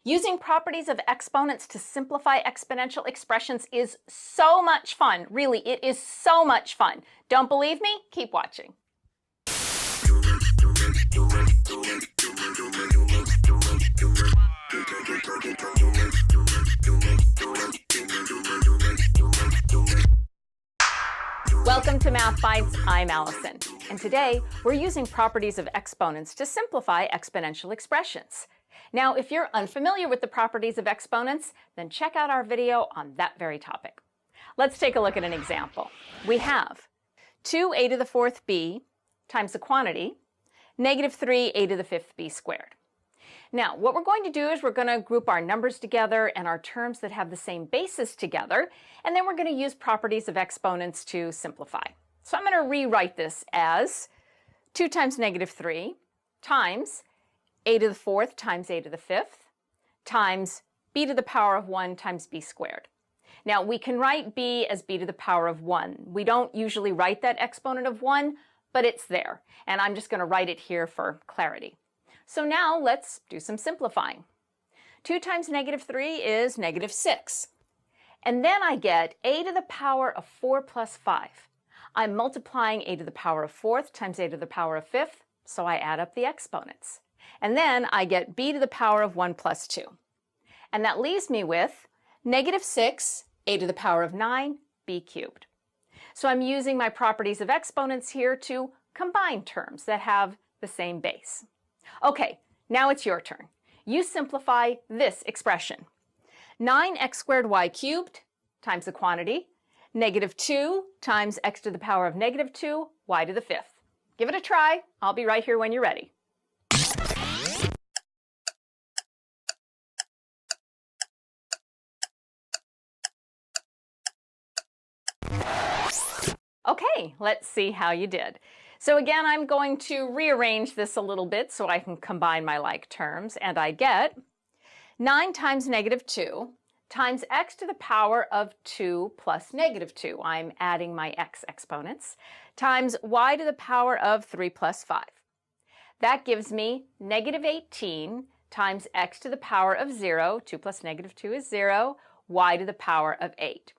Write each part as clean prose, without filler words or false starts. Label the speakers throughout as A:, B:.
A: Using properties of exponents to simplify exponential expressions is so much fun. Really, it is so much fun. Don't believe me? Keep watching. Welcome to Math Bytes. I'm Allison, and today we're using properties of exponents to simplify exponential expressions. Now, if you're unfamiliar with the properties of exponents, then check out our video on that very topic. Let's take a look at an example. We have 2a to the fourth b times the quantity, negative 3a to the fifth b squared. Now, what we're going to do is we're going to group our numbers together and our terms that have the same basis together, and then we're going to use properties of exponents to simplify. So I'm going to rewrite this as 2 times negative 3 times a to the fourth times a to the fifth times b to the power of 1 times b squared. Now, we can write b as b to the power of 1. We don't usually write that exponent of 1, but it's there, and I'm just going to write it here for clarity. So now let's do some simplifying. 2 times negative 3 is negative 6. And then I get a to the power of 4 plus 5. I'm multiplying a to the power of fourth times a to the power of fifth, so I add up the exponents. And then I get b to the power of 1 plus 2. And that leaves me with negative 6, a to the power of 9, b cubed. So I'm using my properties of exponents here to combine terms that have the same base. Okay, now it's your turn. You simplify this expression. 9x squared y cubed times the quantity, negative 2 times x to the power of negative 2, y to the fifth. Give it a try. I'll be right here when you're ready. Okay, let's see how you did. So again, I'm going to rearrange this a little bit so I can combine my like terms, and I get 9 times negative 2 times x to the power of 2 plus negative 2. I'm adding my x exponents, times y to the power of 3 plus 5. That gives me negative 18 times x to the power of 0, 2 plus negative 2 is 0, y to the power of 8.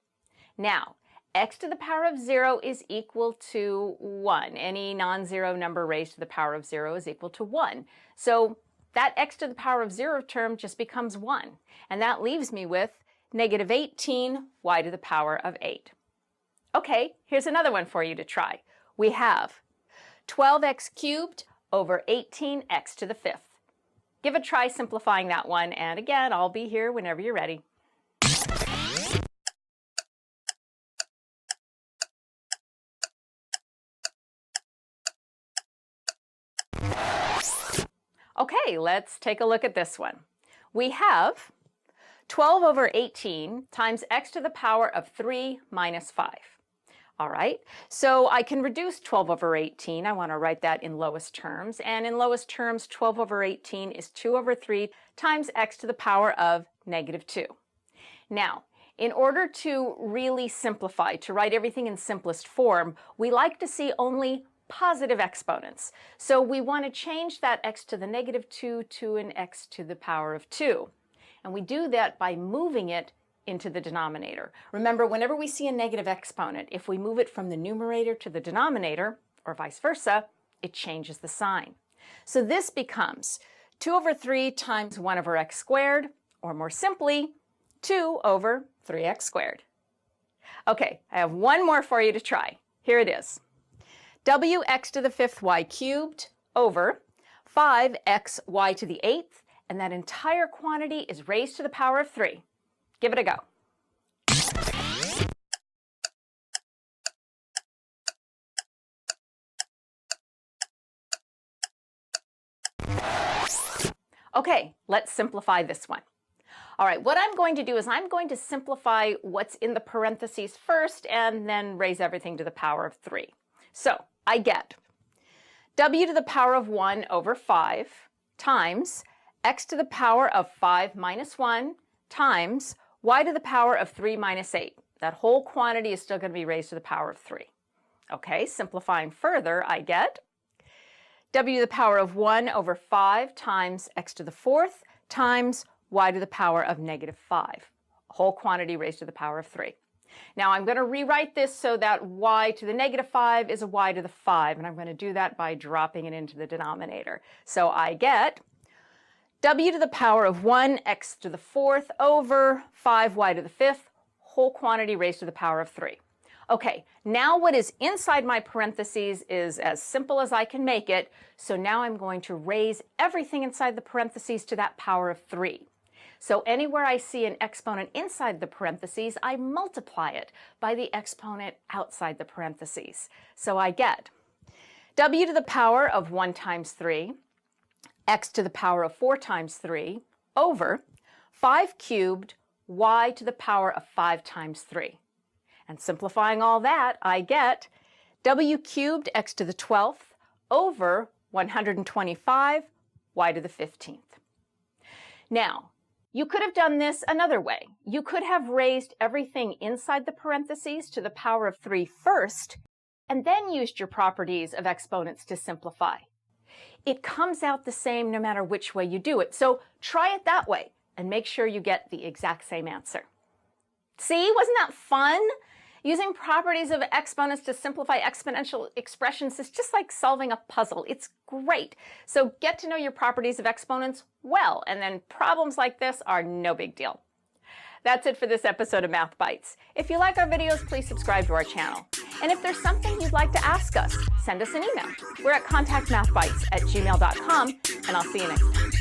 A: Now, x to the power of 0 is equal to 1. Any non-zero number raised to the power of 0 is equal to 1. So that x to the power of 0 term just becomes 1. And that leaves me with negative 18 y to the power of 8. Okay, here's another one for you to try. We have 12x cubed over 18x to the fifth. Give a try simplifying that one, and again, I'll be here whenever you're ready. Okay, let's take a look at this one. We have 12 over 18 times x to the power of 3 minus 5. All right, so I can reduce 12 over 18. I want to write that in lowest terms. And in lowest terms, 12 over 18 is 2 over 3 times x to the power of negative 2. Now, in order to really simplify, to write everything in simplest form, we like to see only positive exponents. So we want to change that x to the negative 2 to an x to the power of 2. And we do that by moving it into the denominator. Remember, whenever we see a negative exponent, if we move it from the numerator to the denominator, or vice versa, it changes the sign. So this becomes 2 over 3 times 1 over x squared, or more simply, 2 over 3x squared. Okay, I have one more for you to try. Here it is. Wx to the fifth y cubed over 5x y to the eighth, and that entire quantity is raised to the power of 3. Give it a go. Okay, let's simplify this one. All right, what I'm going to do is I'm going to simplify what's in the parentheses first and then raise everything to the power of 3. So I get w to the power of 1 over 5 times x to the power of 5 minus 1 times y to the power of 3 minus 8. That whole quantity is still going to be raised to the power of 3. Okay, simplifying further, I get w to the power of 1 over 5 times x to the fourth times y to the power of negative 5, whole quantity raised to the power of 3. Now I'm going to rewrite this so that y to the negative 5 is a y to the 5, and I'm going to do that by dropping it into the denominator. So I get w to the power of 1 x to the 4th over 5y to the 5th, whole quantity raised to the power of 3. Okay, now what is inside my parentheses is as simple as I can make it, so now I'm going to raise everything inside the parentheses to that power of 3. So anywhere I see an exponent inside the parentheses, I multiply it by the exponent outside the parentheses. So I get w to the power of 1 times 3, x to the power of 4 times 3, over 5 cubed y to the power of 5 times 3. And simplifying all that, I get w cubed x to the 12th over 125 y to the 15th. Now, you could have done this another way. You could have raised everything inside the parentheses to the power of 3 first, and then used your properties of exponents to simplify. It comes out the same no matter which way you do it, so try it that way and make sure you get the exact same answer. See, wasn't that fun? Using properties of exponents to simplify exponential expressions is just like solving a puzzle. It's great. So get to know your properties of exponents well, and then problems like this are no big deal. That's it for this episode of Math Bytes. If you like our videos, please subscribe to our channel. And if there's something you'd like to ask us, send us an email. We're at contactmathbytes@gmail.com, and I'll see you next time.